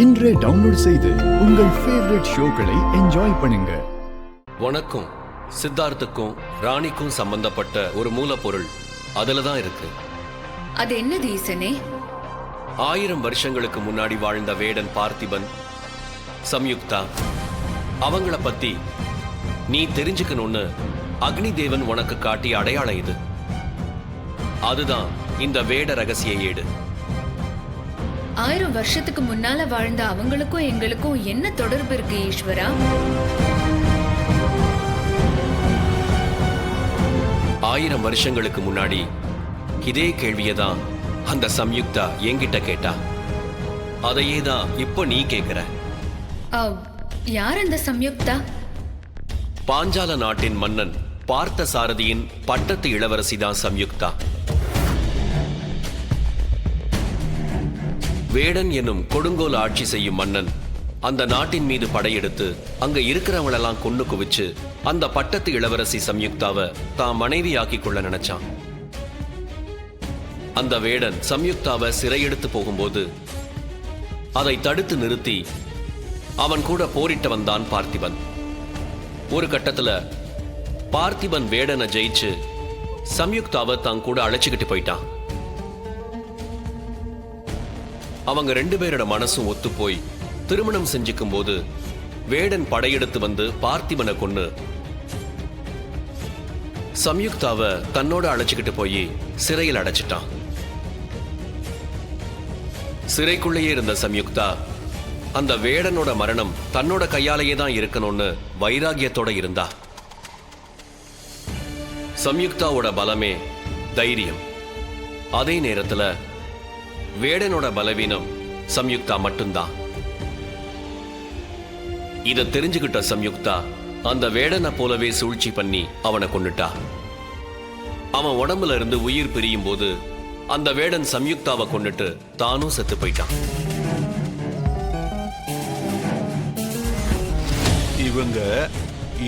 இன்றே டவுன்லோட் செய்து உங்கள் ஃபேவரட் ஷோக்களை என்ஜாய் பண்ணுங்க. வணக்கம். சித்தார்த்துக்கும் ராணிக்கும் சம்பந்தப்பட்ட ஒரு மூலப்பொருள் அதுல தான் இருக்கு. அது என்னது ஈசனே? 1000 வருஷங்களுக்கு முன்னாடி வாழ்ந்த வேடன் பார்த்திபன், சம்யுக்தா, அவங்கள பத்தி நீ தெரிஞ்சுக்கணும்னு அக்னி தேவன் உனக்கு காட்டிய அடையாளம் இது. அதுதான் இந்த வேட ரகசிய ஏடு. 1000 வருஷத்துக்கு முன்னால வாழ்ந்த அவங்களுக்கும் எங்களுக்கும் என்ன தொடர்பு இருக்கு ஈஸ்வரா? 1000 வருஷங்களுக்கு முன்னாடி இதே கேள்வியதான் அந்த சம்யுக்தா என்கிட்ட கேட்டா. அதையே தான் இப்போ நீ கேட்கிற. யார் அந்த சம்யுக்தா? பாஞ்சால நாட்டின் மன்னன் பார்த்த சாரதியின் பட்டத்து இளவரசி தான் சம்யுக்தா. வேடன் என்னும் கொடுங்கோல் ஆட்சி செய்யும் மன்னன் அந்த நாட்டின் மீது படையெடுத்து அங்க இருக்கிறவங்களெல்லாம் கொண்டு குவிச்சு அந்த பட்டத்து இளவரசி சம்யுக்தாவை தான் மனைவியாக்கி கொள்ள நினைச்சான். அந்த வேடன் சம்யுக்தாவை சிறையெடுத்து போகும்போது அதை தடுத்து நிறுத்தி அவன் கூட போரிட்டு வந்தான் பார்த்திபன். ஒரு கட்டத்துல பார்த்திபன் வேடனை ஜெயிச்சு சம்யுக்தாவை தான் கூட அழைச்சுக்கிட்டு போயிட்டான். அவங்க 2 பேரோட மனசும் ஒத்து போய் திருமணம் செஞ்சுக்கும் போது வேடன் படையெடுத்து வந்து பார்த்திபனை கொன்னு சம்யுக்தாவை தன்னோட அழைச்சுக்கிட்டு போய் சிறையில் அடைச்சிட்டான். சிறைக்குள்ளேயே இருந்த சம்யுக்தா அந்த வேடனோட மரணம் தன்னோட கையாலேயே தான் இருக்கணும்னு வைராகியத்தோட இருந்தா. சம்யுக்தாவோட பலமே தைரியம். அதே நேரத்துல வேடனோட பலவீனம் சம்யுக்தா மட்டும்தான். இத தெரிஞ்சுக்கிட்ட சம்யுக்தா அந்த வேடனை போலவே சூழ்ச்சி பண்ணி அவனை கொன்னுட்டா. அவன் உடம்புல இருந்து உயிர் பிரியும் போது அந்த வேடன் சம்யுக்தாவை கொன்னுட்டு தானும் செத்து போயிட்டான். இவங்க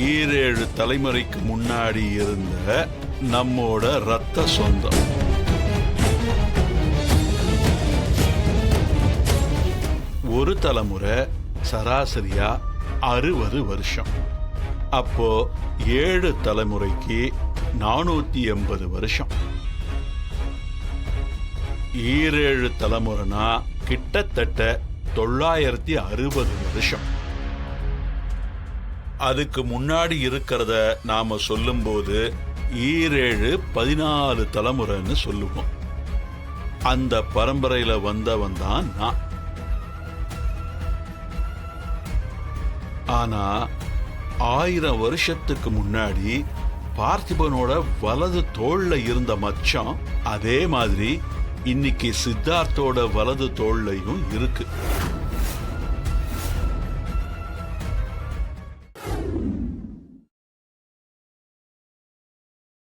7 தலைமுறைக்கு முன்னாடி இருந்த நம்மோட ரத்த சொந்தம். ஒரு தலைமுறை சராசரியா 60 வருஷம். அப்போ 7 தலைமுறைக்கு 480 வருஷம். 7 தலைமுறைனா கிட்டத்தட்ட 960 வருஷம். அதுக்கு முன்னாடி இருக்கிறத நாம சொல்லும்போது 14 தலைமுறைன்னு சொல்லுவோம். அந்த பரம்பரையில வந்தவன் தான் நான். ஆனா 1000 வருஷத்துக்கு முன்னாடி பார்த்திபனோட வலது தோள்ல இருந்த மச்சம் அதே மாதிரி இன்னைக்கு சித்தார்த்தோட வலது தோள்லையும் இருக்கு.